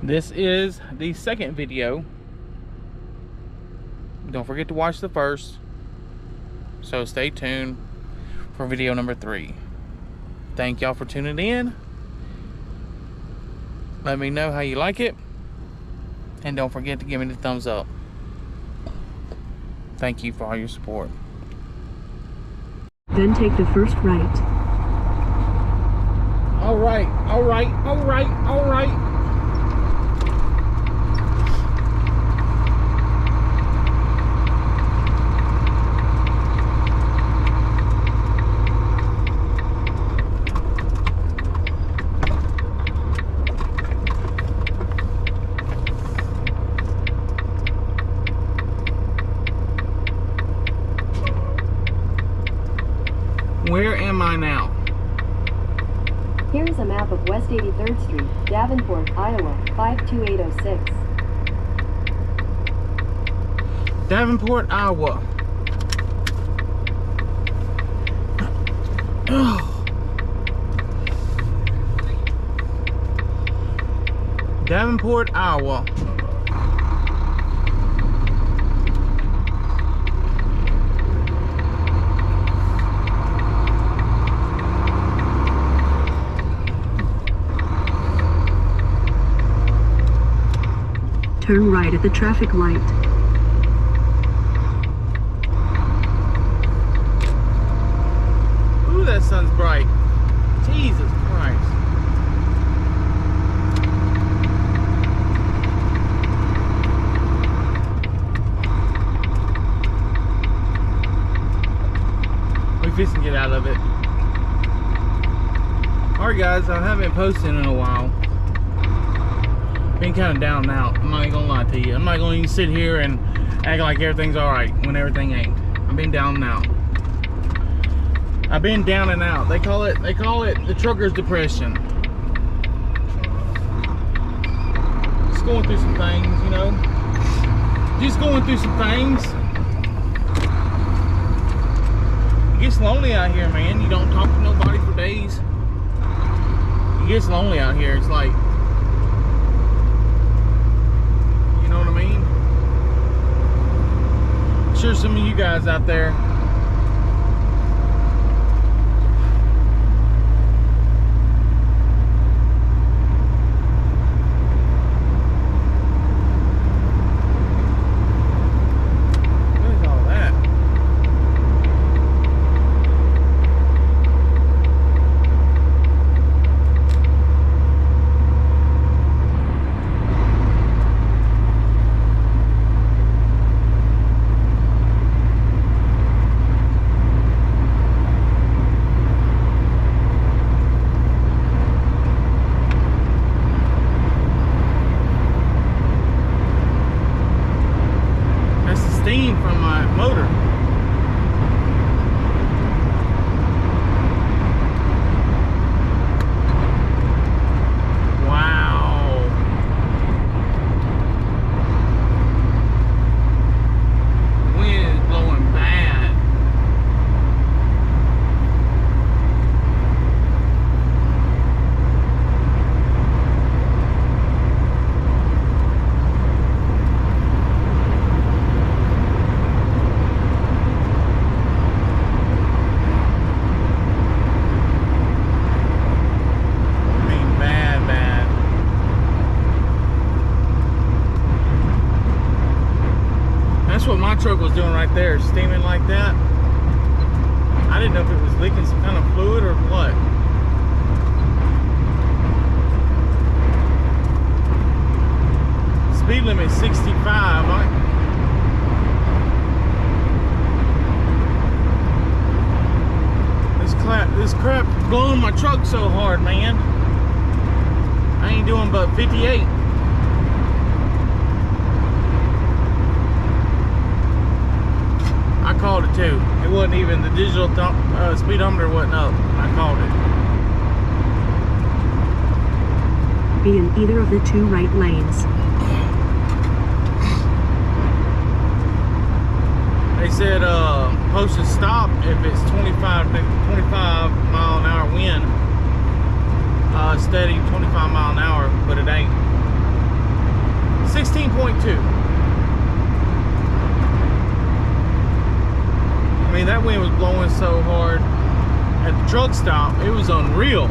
This is the second video. Don't forget to watch the first. So stay tuned for video number 3. Thank y'all for tuning in. Let me know how you like it. And don't forget to give me the thumbs up. Thank you for all your support. Then take the first right. All right, all right, all right, all right. Where am I now? Here is a map of West 83rd Street, Davenport, Iowa, 52806. Davenport, Iowa. Davenport, Iowa. Turn right at the traffic light. Ooh, that sun's bright. Jesus Christ. We fixing to get out of it. Alright guys, I haven't posted in a while. Been kind of down and out. I'm not even gonna lie to you. I'm not gonna even sit here and act like everything's alright when everything ain't. I've been down and out. I've been down and out. They call it the trucker's depression. Just going through some things, you know. Just going through some things. It gets lonely out here, man. You don't talk to nobody for days. It gets lonely out here. It's like, you know what I mean? I'm sure some of you guys out there from my motor. Wow. Wind is blowing bad. That's what my truck was doing right there, steaming like that. I didn't know if it was leaking some kind of fluid or what. Speed limit 65. This crap blowing my truck so hard, man. I ain't doing but 58. I called it too. It wasn't even the digital speedometer wasn't up. I called it. Be in either of the 2 right lanes. They said posted stop if it's 25 mile an hour wind, steady 25 mile an hour, but it ain't. blowing so hard at the truck stop. It was unreal.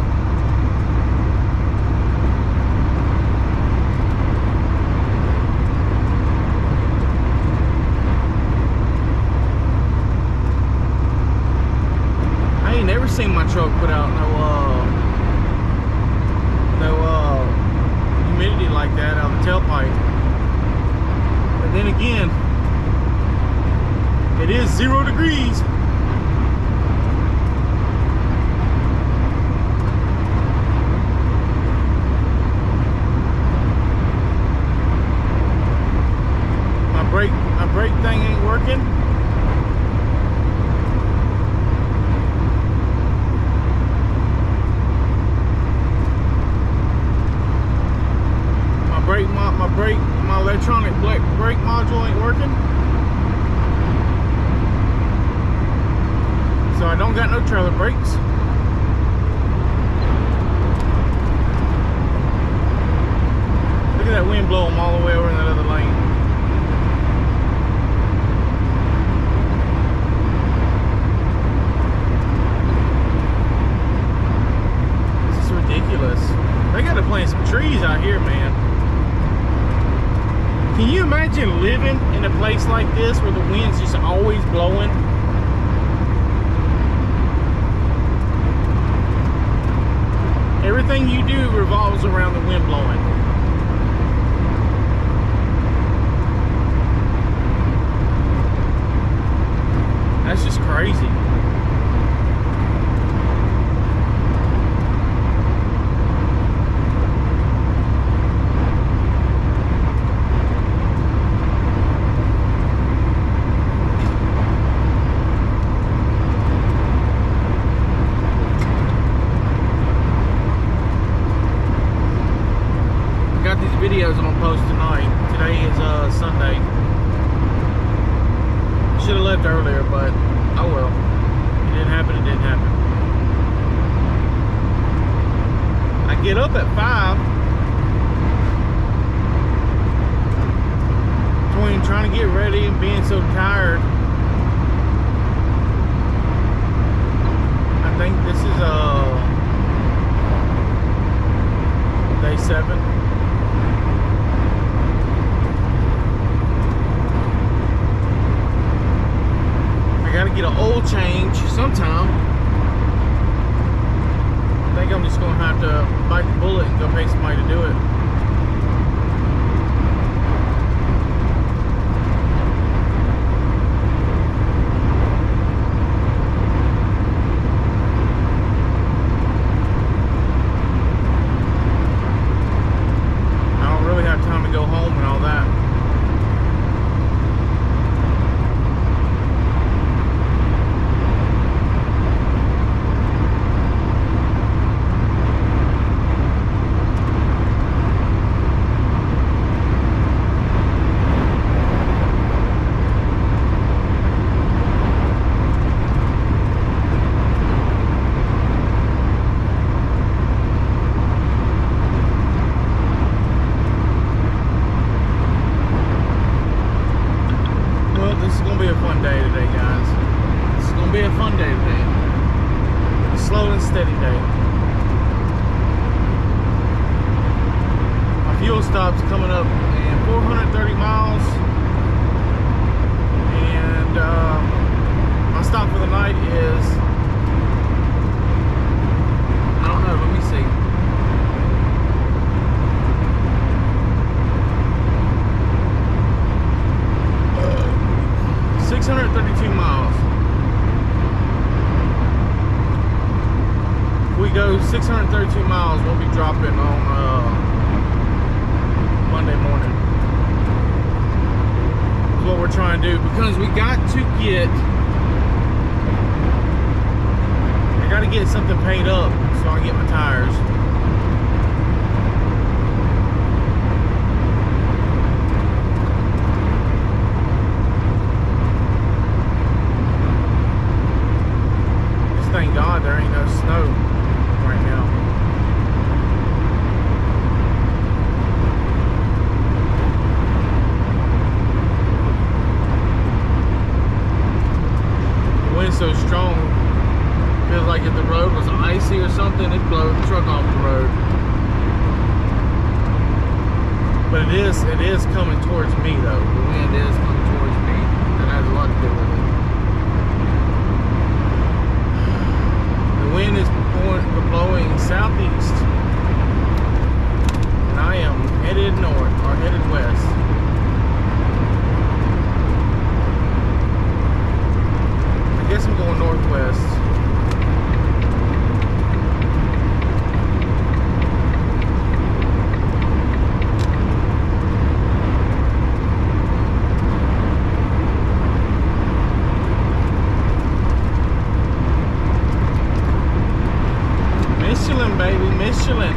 I ain't never seen my truck put out no humidity like that out of the tailpipe. But then again, it is 0 degrees. My brake thing ain't working. My electronic brake module ain't working. So I don't got no trailer brakes. Look at that wind blowing them all the way over in that other lane. This is ridiculous. They got to plant some trees out here, man. Can you imagine living in a place like this where the wind's just always blowing? Everything you do revolves around the wind blowing. That's just crazy. Videos I'm gonna post tonight. Today is Sunday. Should have left earlier, but oh well. It didn't happen. It didn't happen. I get up at 5. Between trying to get ready and being so tired. I think this is day 7. Gotta get an oil change sometime. I think I'm just gonna have to bite the bullet and go pay somebody to do it. I don't really have time to go home and all that. Fuel stop's coming up in 430 miles, and my stop for the night is, I don't know, let me see. Uh, 632 miles. If we go 632 miles, we'll be dropping on Monday morning. That's what we're trying to do, because we got to get, I got to get something paid up so I can get my tires. Just thank God there ain't no snow right now. The wind's so strong, But it is coming towards me though. The wind is coming towards me. That has a lot to do with it. The wind is blowing southeast. And I am headed north or headed west. I guess I'm going northwest. Michelin, baby, Michelin.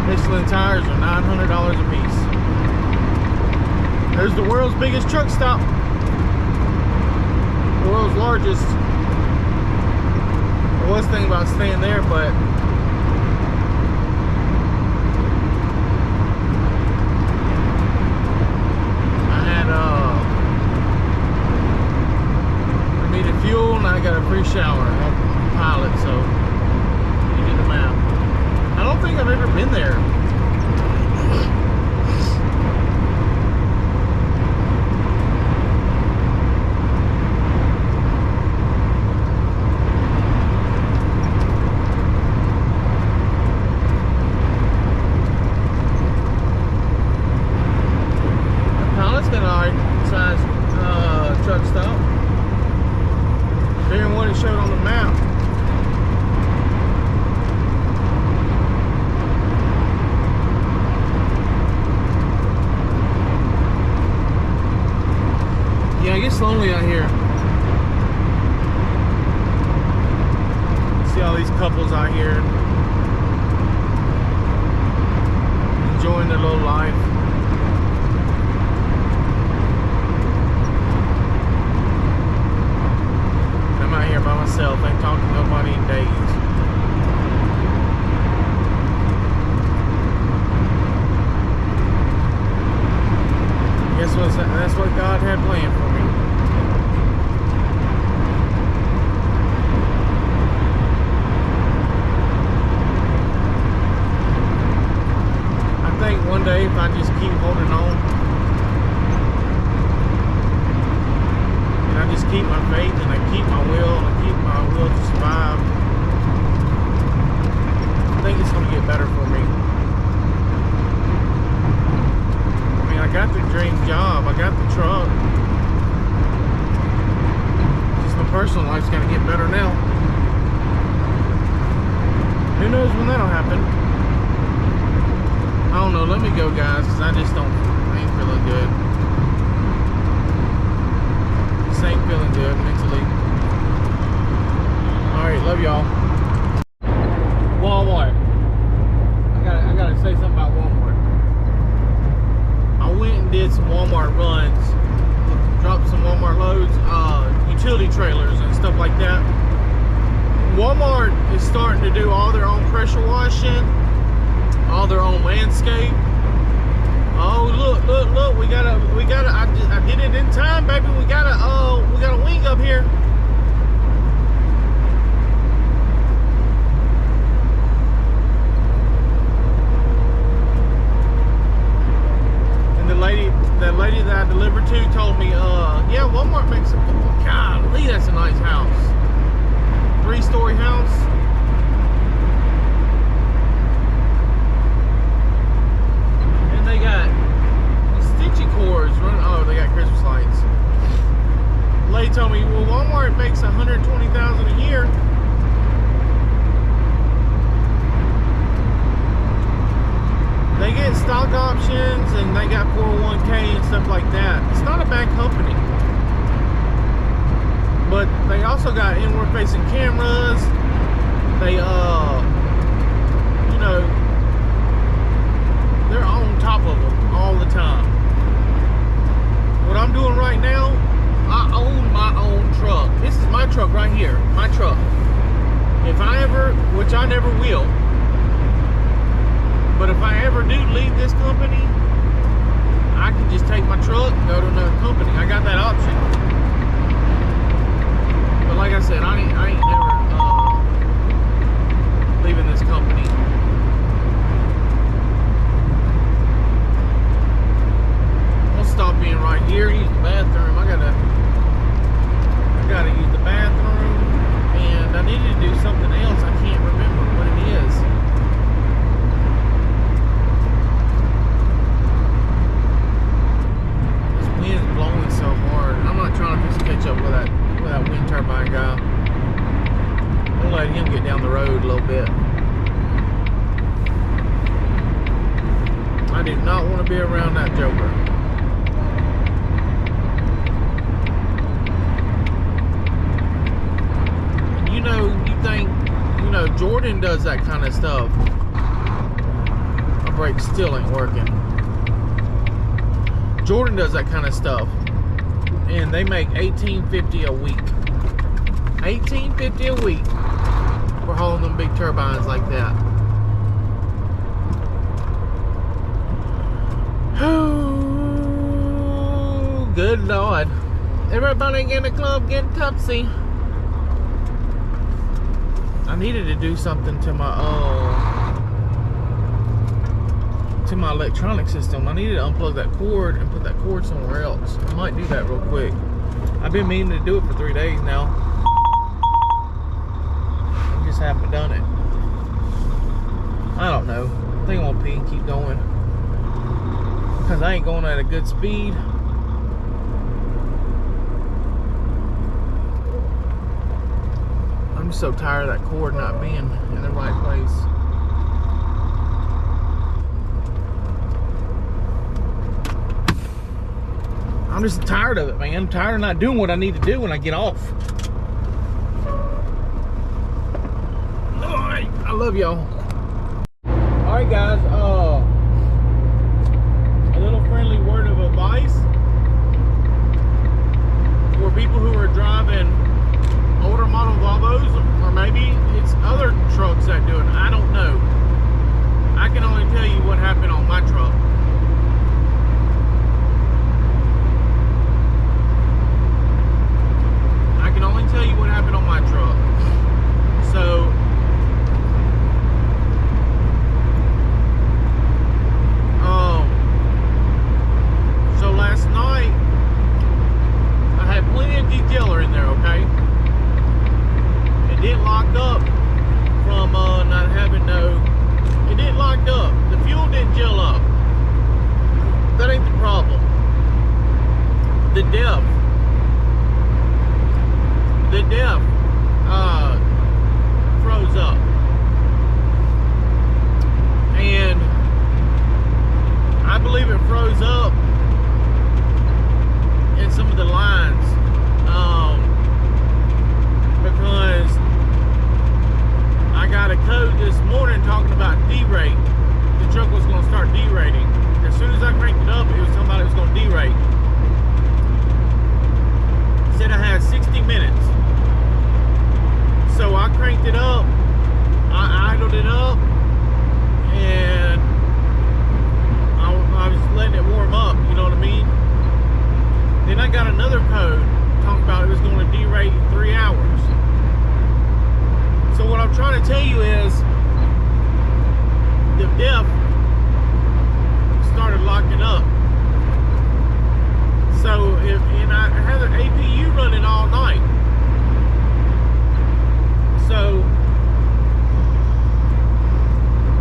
Michelin tires are $900 a piece. There's the world's biggest truck stop. The world's largest. I was thinking about staying there, but I had I needed fuel and I got a free shower. Pilot, so you need a map. I don't think I've ever been there. The Pilot's got an alright size truck stop. Bigger than what it showed on the map. Yeah, it gets lonely out here. See all these couples out here enjoying their little life. I'm out here by myself, ain't talking to nobody in days. Guess that's what God had planned for me. I think one day if I just keep holding on and I just keep my faith and I keep my will and I keep my will to survive, I think it's going to get better for me. I got the dream job, I got the truck. Just my personal life's gotta get better now. Who knows when that'll happen? I don't know, let me go guys, because I ain't feeling good. Just ain't feeling good mentally. Alright, love y'all. Walmart. I gotta say something about Walmart. I went and did some Walmart runs, dropped some Walmart loads, utility trailers and stuff like that. Walmart is starting to do all their own pressure washing, all their own landscape. Oh look, we got a, I did it in time, baby. We got a wing up here. The lady that I delivered to told me, yeah, Walmart makes a, golly, that's a nice house. 3-story house. And they got stitchy cords running, oh, they got Christmas lights. The lady told me, well, Walmart makes $120,000 a year. They get stock options and they got 401k and stuff like that. It's not a bad company. But they also got inward facing cameras. They, you know, they're on top of them all the time. What I'm doing right now, I own my own truck. This is my truck right here, my truck. If I ever, which I never will, but if I ever do leave this company, I can just take my truck and go to another company. I got that option. But like I said, I ain't never leaving this company. I do not want to be around that joker. And you know, you think, you know, Jordan does that kind of stuff. My brake still ain't working. Jordan does that kind of stuff, and they make $18.50 a week. $18.50 a week for hauling them big turbines like that. Oh, good Lord. Everybody in the club getting tipsy. I needed to do something to my electronic system. I needed to unplug that cord and put that cord somewhere else. I might do that real quick. I've been meaning to do it for 3 days now. I just haven't done it. I don't know. I think I'm gonna pee and keep going, because I ain't going at a good speed. I'm just so tired of that cord not being in the right place. I'm just tired of it, man. I'm tired of not doing what I need to do when I get off. Alright, I love y'all. Alright guys, a little friendly word of advice for people who are driving older model Volvos, or maybe it's other trucks that do it. I don't know. I can only tell you what happened on my truck. Tell you what happened on my truck. So last night I had plenty of detailer in there, okay? It didn't lock up from not having it didn't lock up. The fuel didn't gel up. That ain't the problem. The depth froze up, and I believe it froze up in some of the lines, because I got a code this morning talking about derate. The truck was going to start derating. As soon as I cranked it up, it was somebody was going to derate. It said I had 60 minutes. So I cranked it up, I idled it up, and I was letting it warm up, you know what I mean? Then I got another code talking about it was going to derate in 3 hours. So what I'm trying to tell you is, the depth started locking up. So, and I had an APU running all night. So,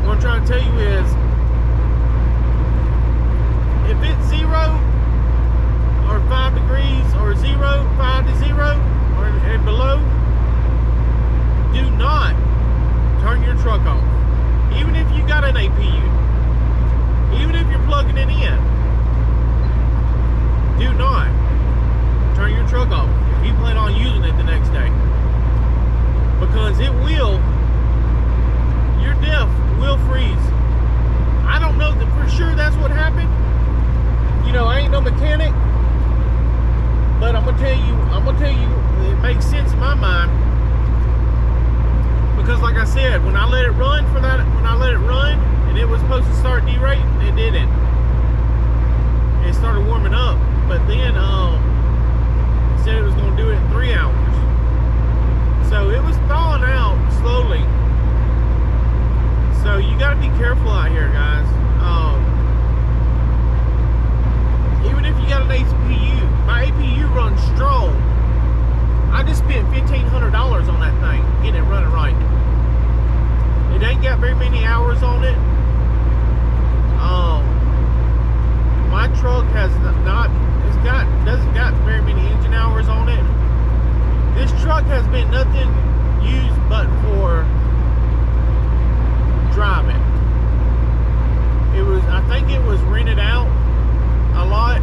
what I'm trying to tell you is, if it's 0 or 5 degrees or 5 to 0 or and below, do not turn your truck off. Even if you got an APU, even if you're plugging it in, do not turn your truck off if you plan on using it the next day. Because it will, your depth will freeze. I don't know that for sure that's what happened. You know, I ain't no mechanic, but I'm gonna tell you, it makes sense in my mind. Because like I said, when I let it run and it was supposed to start derating, it didn't. It started warming up, but then it said it was gonna do it in 3 hours. So it was thawing out slowly. So you got to be careful out here, guys. Even if you got an APU, my APU runs strong. I just spent $1,500 on that thing, getting it running right. It ain't got very many hours on it. My truck doesn't got very many engine hours on it. This truck has been nothing used but for driving. I think it was rented out a lot,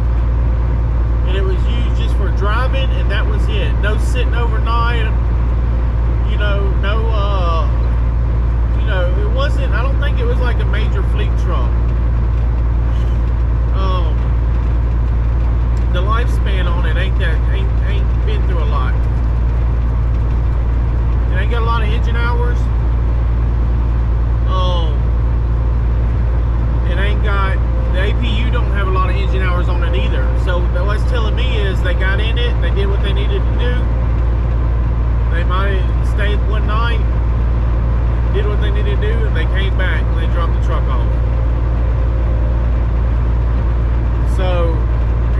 and it was used just for driving, and that was it. No sitting overnight, you know, no, you know, it wasn't, I don't think it was like a major fleet truck. The lifespan on it ain't been through a lot. It ain't got a lot of engine hours. It ain't got, the APU don't have a lot of engine hours on it either. So what it's telling me is they got in it, they did what they needed to do. They might have stayed one night, did what they needed to do, and they came back and they dropped the truck off. So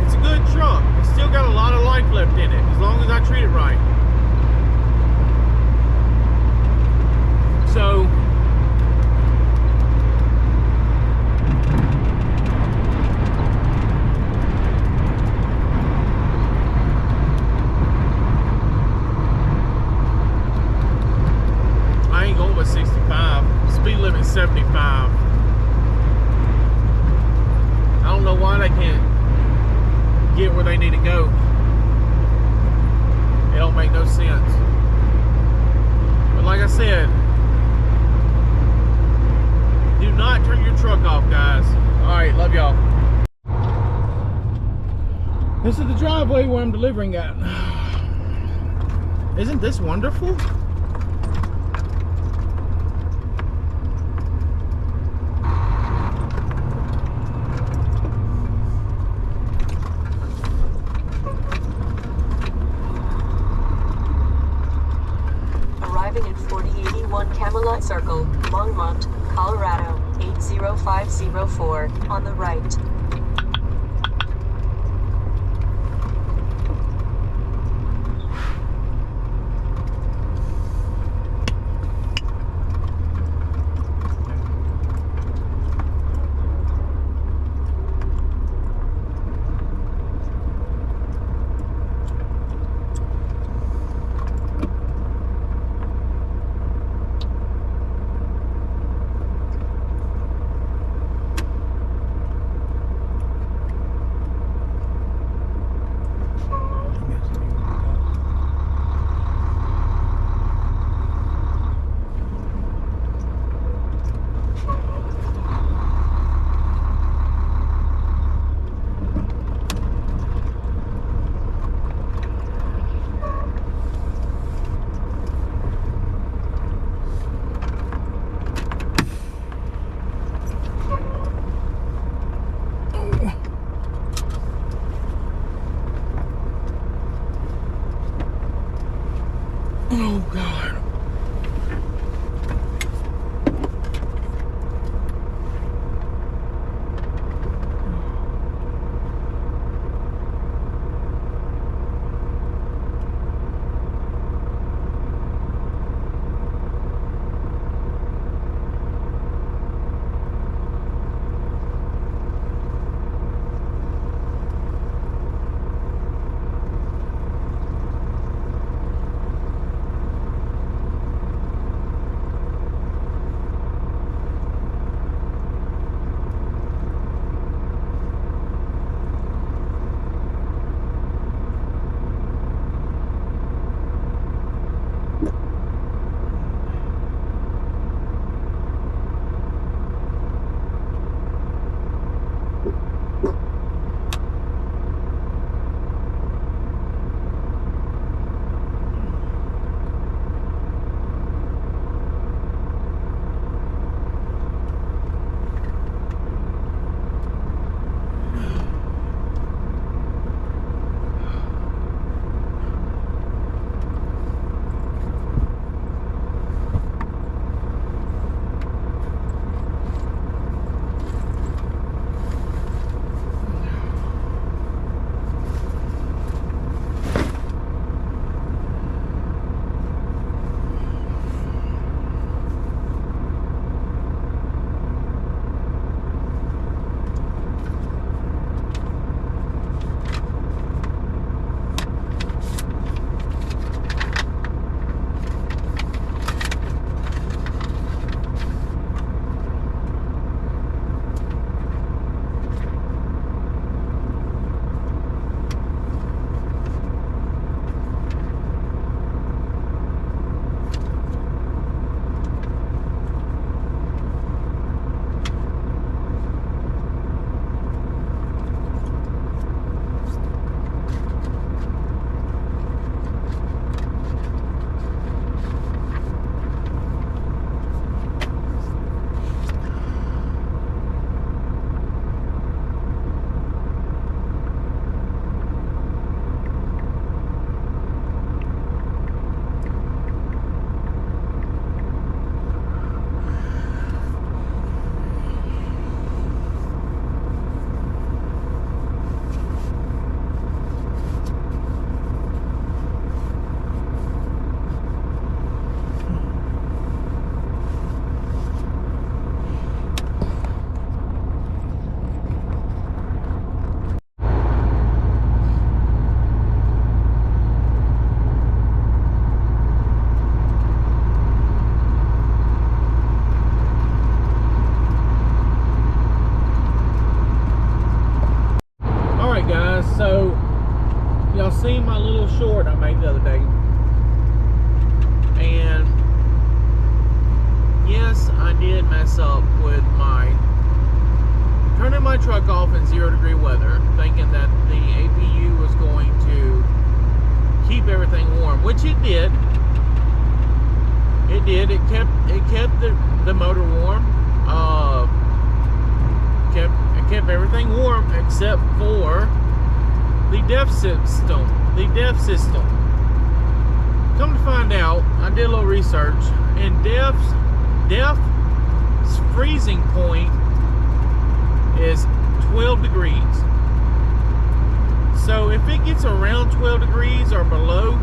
it's a good truck. It's still got a lot of life left in it, as long as I treat it right. So I ain't going with 65. Speed limit 75. I don't know why they can't get where they need to go. It don't make no sense. But like I said, do not turn your truck off, guys. Alright, love y'all. This is the driveway where I'm delivering at. Isn't this wonderful? Arriving at 4081 Camelot Circle, Longmont, Colorado, 80504, on the right. Oh God. seen my little short I made the other day. And yes, I did mess up with turning my truck off in 0-degree weather, thinking that the APU was going to keep everything warm, which it did. It did. It kept the motor warm. It kept everything warm except for the DEF system. Come to find out, I did a little research, and DEF's freezing point is 12 degrees. So if it gets around 12 degrees or below,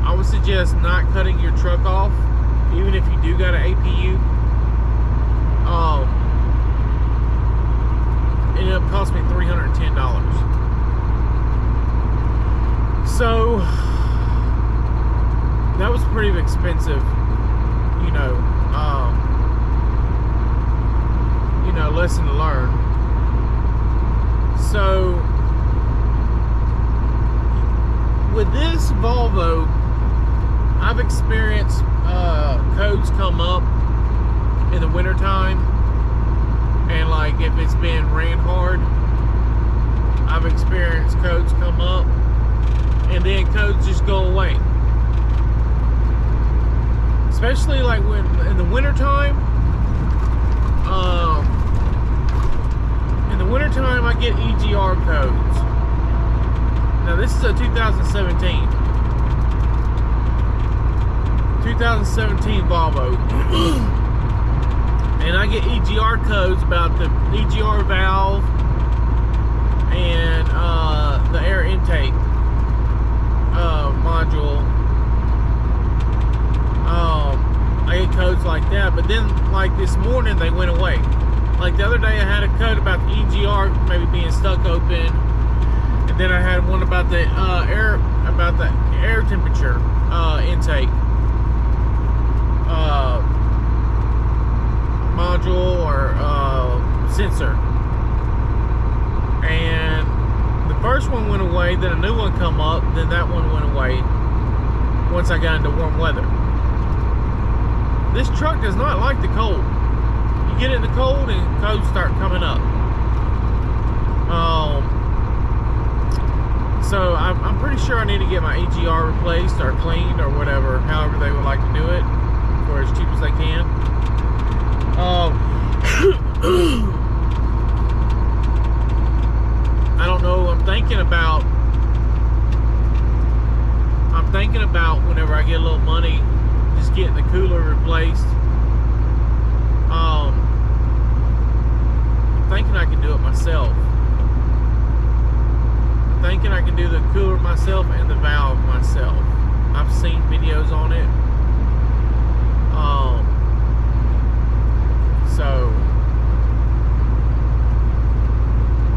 I would suggest not cutting your truck off, even if you do got an APU. It ended up costing me $310. So that was pretty expensive, lesson to learn. So with this Volvo, I've experienced codes come up in the wintertime, and like if it's been ran hard, I've experienced codes come up and then codes just go away. Especially like when in the wintertime. In the wintertime I get EGR codes. Now this is a 2017 Volvo. And I get EGR codes about the EGR valve and the air intake module. I get codes like that, but then like this morning they went away. Like the other day I had a code about the EGR maybe being stuck open, and then I had one about the air temperature intake module or sensor. And the first one went away, then a new one come up, then that one went away once I got into warm weather. This truck does not like the cold. You get in the cold and codes start coming up. So I'm pretty sure I need to get my EGR replaced or cleaned or whatever, however they would like to do it, for as cheap as they can. I don't know. I'm thinking about whenever I get a little money, just getting the cooler replaced. I'm thinking I can do it myself. I'm thinking I can do the cooler myself and the valve myself. I've seen videos on it.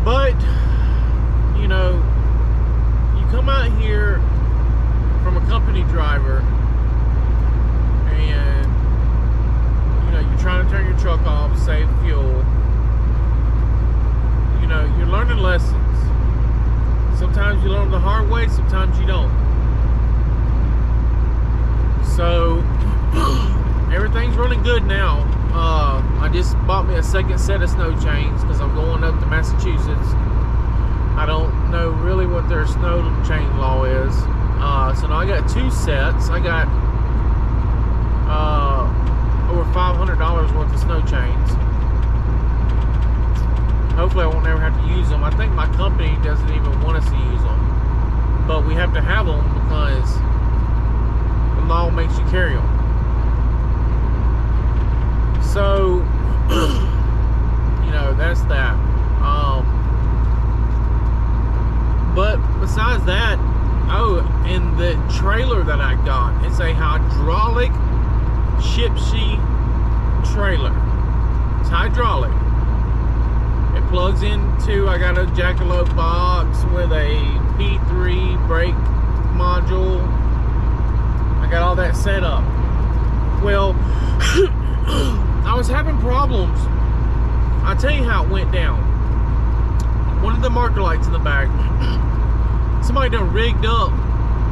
But you come out here from a company driver and you're trying to turn your truck off, save fuel. You're learning lessons. Sometimes you learn them the hard way, sometimes you don't. So everything's running good now. I just bought me a second set of snow chains because I'm going up to Massachusetts. I don't know really what their snow chain law is. So now I got two sets. I got over $500 worth of snow chains. Hopefully I won't ever have to use them. I think my company doesn't even want us to use them. But we have to have them because the law makes you carry them. So, that's that. But besides that, and the trailer that I got, it's a hydraulic Shipsy trailer. It's hydraulic. It plugs into, I got a jackalope box with a P3 brake module. I got all that set up. Well, I was having problems. I'll tell you how it went down. One of the marker lights in the back somebody done rigged up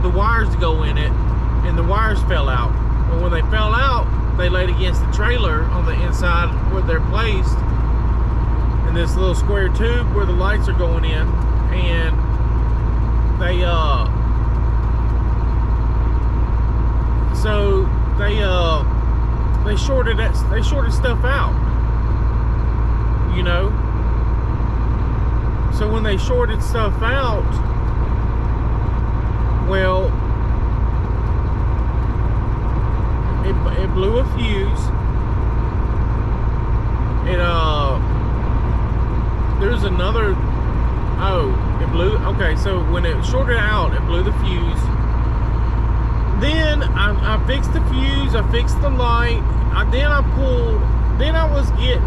the wires to go in it, and the wires fell out. But when they fell out, they laid against the trailer on the inside where they're placed in this little square tube where the lights are going in, and they they shorted stuff out, you know. So when they shorted stuff out, well, it blew a fuse. There's another, it blew, okay, so when it shorted out, it blew the fuse. Then I fixed the fuse, I fixed the light, then I was getting,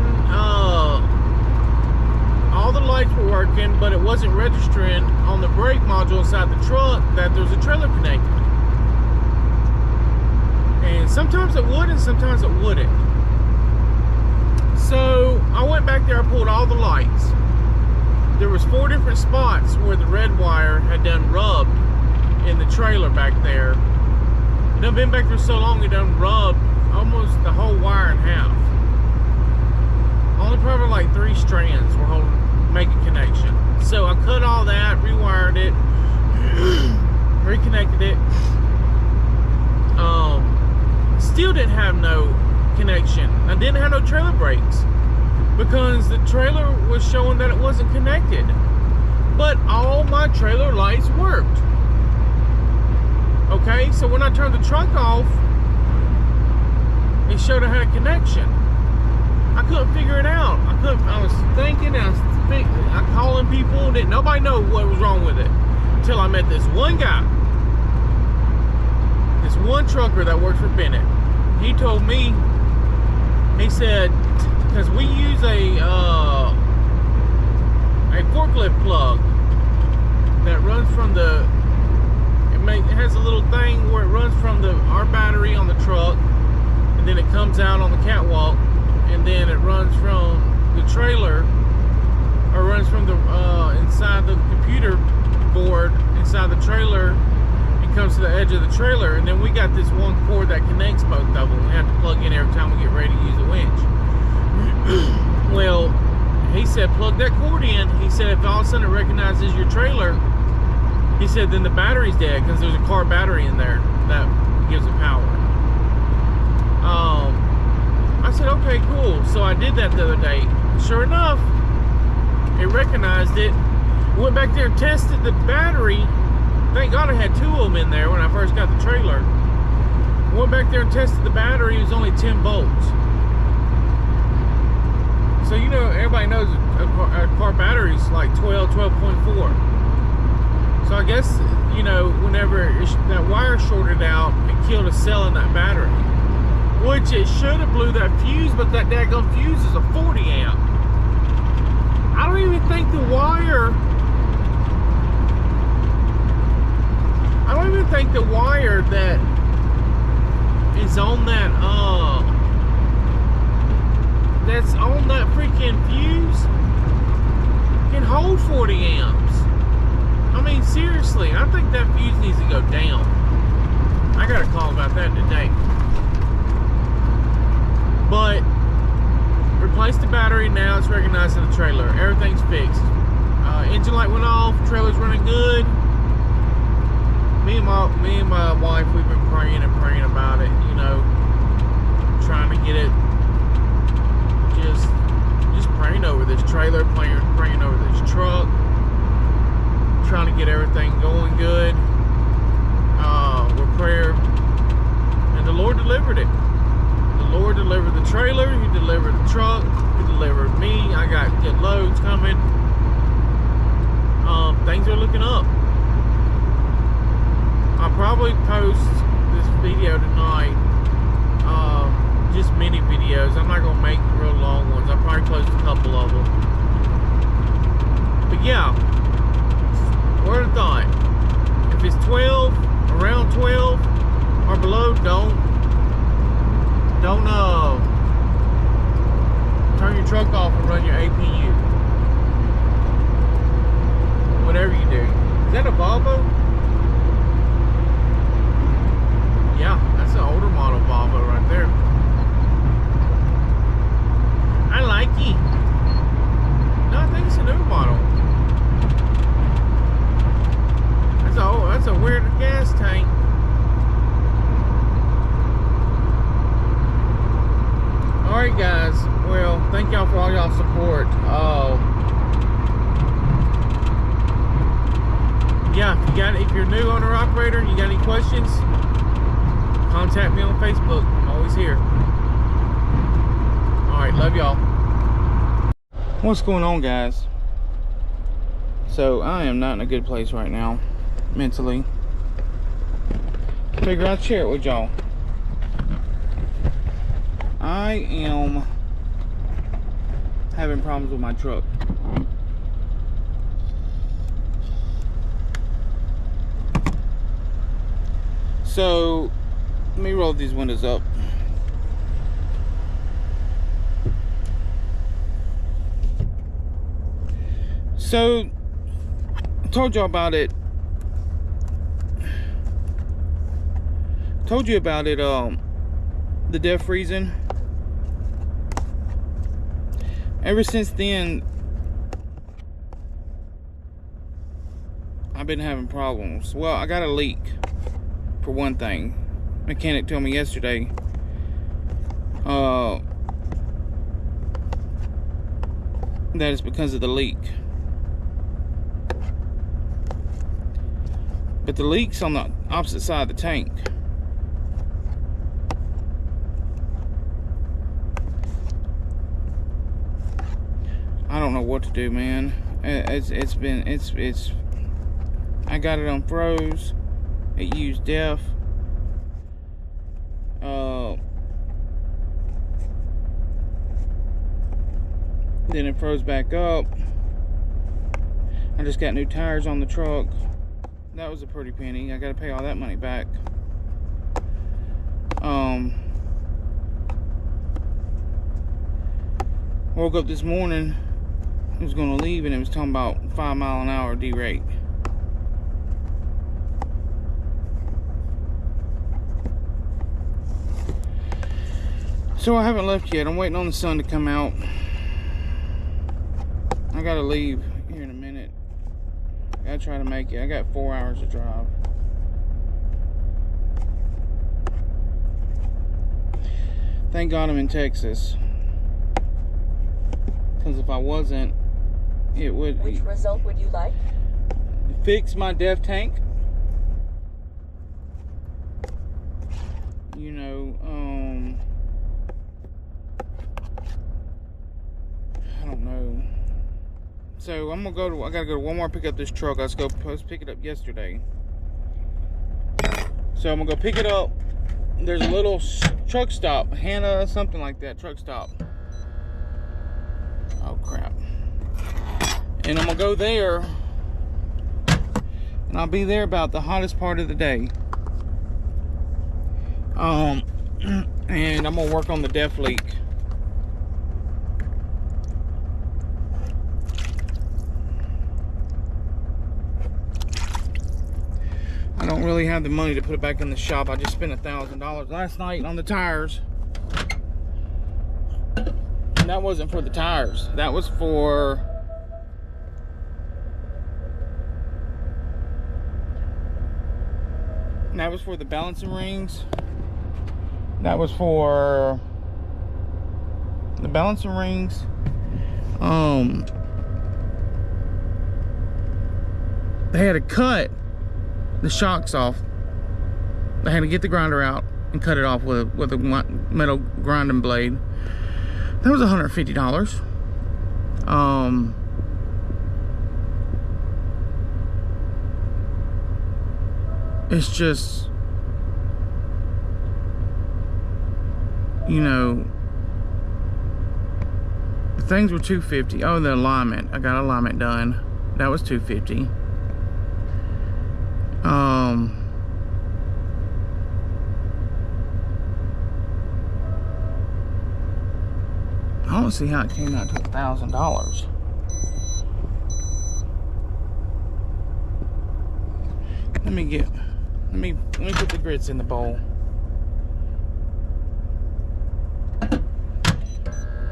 all the lights were working, but it wasn't registering on the brake module inside the truck that there's a trailer connected. And sometimes it would and sometimes it wouldn't. So I went back there, I pulled all the lights. There was 4 different spots where the red wire had done rubbed in the trailer back there. And I've been back there so long, it done rubbed almost the whole wire in half. Only probably like 3 strands were holding, making connection. So I cut all that, rewired it, reconnected it. Still didn't have no connection. I didn't have no trailer brakes because the trailer was showing that it wasn't connected. But all my trailer lights worked. Okay, so when I turned the truck off, it showed I had a connection. I couldn't figure it out. I was thinking, I calling people, didn't nobody know what was wrong with it until I met this one guy, this one trucker that works for Bennett. He told me, he said, because we use a forklift plug that runs from the, it has a little thing where it runs from our battery on the truck, and then it comes out on the catwalk, and then it runs from the trailer, or runs from the inside the computer board inside the trailer and comes to the edge of the trailer. And then we got this one cord that connects both of them. We have to plug in every time we get ready to use the winch. Well, he said plug that cord in. He said if all of a sudden it recognizes your trailer, he said then the battery's dead, because there's a car battery in there that gives it power. I said okay, cool. So I did that the other day. Sure enough, it recognized it. Went back there and tested the battery. Thank God I had 2 of them in there when I first got the trailer. Went back there and tested the battery. It was only 10 volts. So you know, everybody knows a car battery is like 12.4. So I guess, you know, whenever that wire shorted out, it killed a cell in that battery. Which it should have blew that fuse, but that daggone fuse is a 40 amp. I don't even think the wire, that is on that, that's on that freaking fuse can hold 40 amps. I mean, seriously, I think that fuse needs to go down. I got a call about that today. But replaced the battery, now it's recognizing the trailer. Everything's fixed. Engine light went off, trailer's running good. Me and my wife, we've been praying about it, you know, trying to get it, just praying over this trailer, praying over this truck, trying to get everything going good. With prayer, and the Lord delivered it. The Lord delivered the trailer, He delivered the truck, He delivered me. I got good loads coming. Things are looking up. I'll probably post this video tonight, just mini videos. I'm not going to make real long ones. I'll probably post a couple of them. But yeah, word of thought. If it's 12, around 12 or below, don't turn your truck off and run your APU. Whatever you do, Is that a Volvo? Yeah, that's an older model Volvo right there. I like it. No, I think it's a new model. That's a weird gas tank. Alright guys, well, thank y'all for all y'all's support. Yeah, if you're new owner operator and you got any questions, contact me on Facebook. I'm always here. Alright, love y'all. What's going on, guys? So I am not in a good place right now, mentally. Figure I'd share it with y'all. I am having problems with my truck. So let me roll these windows up. So I told y'all about it. Told you about it, the DEF freezing. Ever since then, I've been having problems. Well, I got a leak, for one thing. Mechanic told me yesterday. That it's because of the leak. But the leak's on the opposite side of the tank. I don't know what to do, man. I got it on froze. It used DEF. Then it froze back up. I just got new tires on the truck. That was a pretty penny. I gotta pay all that money back. Woke up this morning. I was gonna leave and it was talking about 5 mile an hour D-rate. So I haven't left yet. I'm waiting on the sun to come out. I gotta leave here in a minute. I gotta try to make it. I got 4 hours to drive. Thank God I'm in Texas. Because if I wasn't, it would... Which result would you like? Fix my DEF tank. You know, I don't know. So I'm gonna go to, I gotta go to Walmart, pick up this truck. I was supposed to pick it up yesterday. So I'm gonna go pick it up. There's a little truck stop, Hannah, something like that, truck stop. Oh crap. And I'm gonna go there, and I'll be there about the hottest part of the day. And I'm gonna work on the DEF leak. I don't really have the money to put it back in the shop. I just spent $1,000 last night on the tires. And that wasn't for the tires. That was for... And that was for the balancing rings. That was for the balancing rings. They had to cut the shocks off. They had to get the grinder out and cut it off with a metal grinding blade. That was $150. It's just, you know, the things were $250. Oh, the alignment. I got alignment done. That was $250. I don't see how it came out to $1,000. Let me put the grits in the bowl.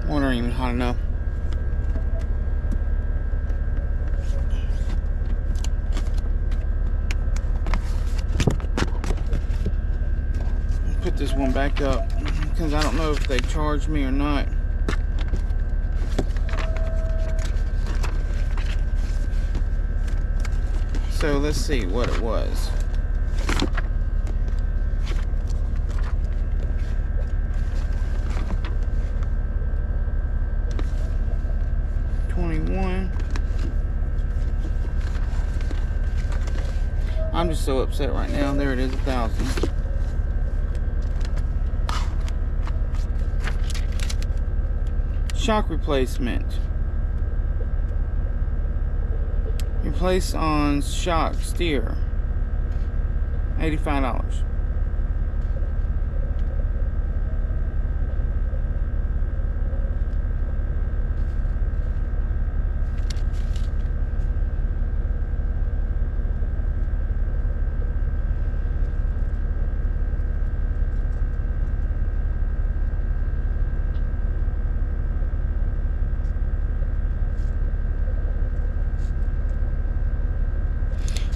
Water ain't even hot enough. Put this one back up because I don't know if they charge me or not. So let's see what it was. $21. I'm just so upset right now. There it is, 1,000. Shock replacement. Replace on shock steer. $85.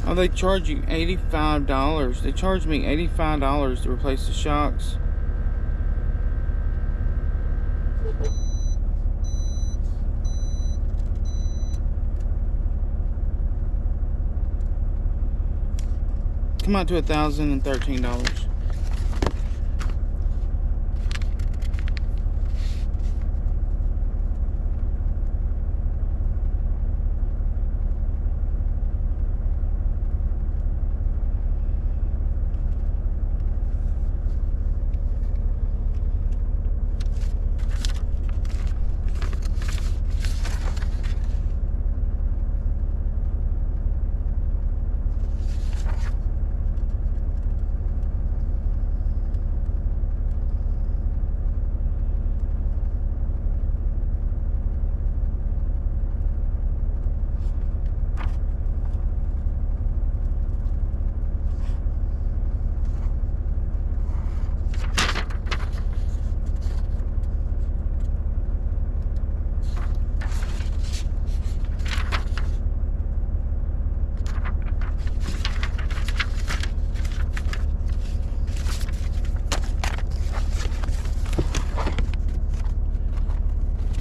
Oh, they charge you $85. They charged me $85 to replace the shocks. Come out to $1,013.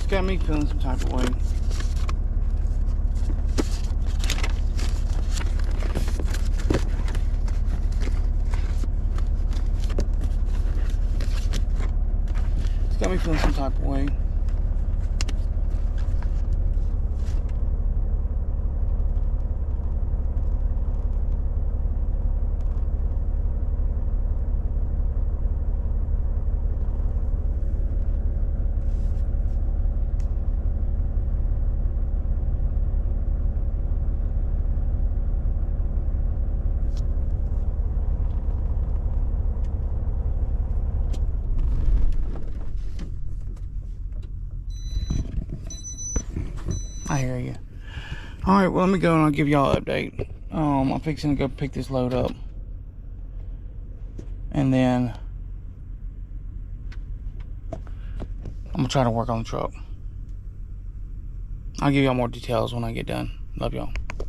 Got me feeling some type of way. It's got me feeling some type of way. I hear you. All right, well, let me go and I'll give y'all an update. I'm fixing to go pick this load up, and then I'm gonna try to work on the truck. I'll give y'all more details when I get done. Love y'all.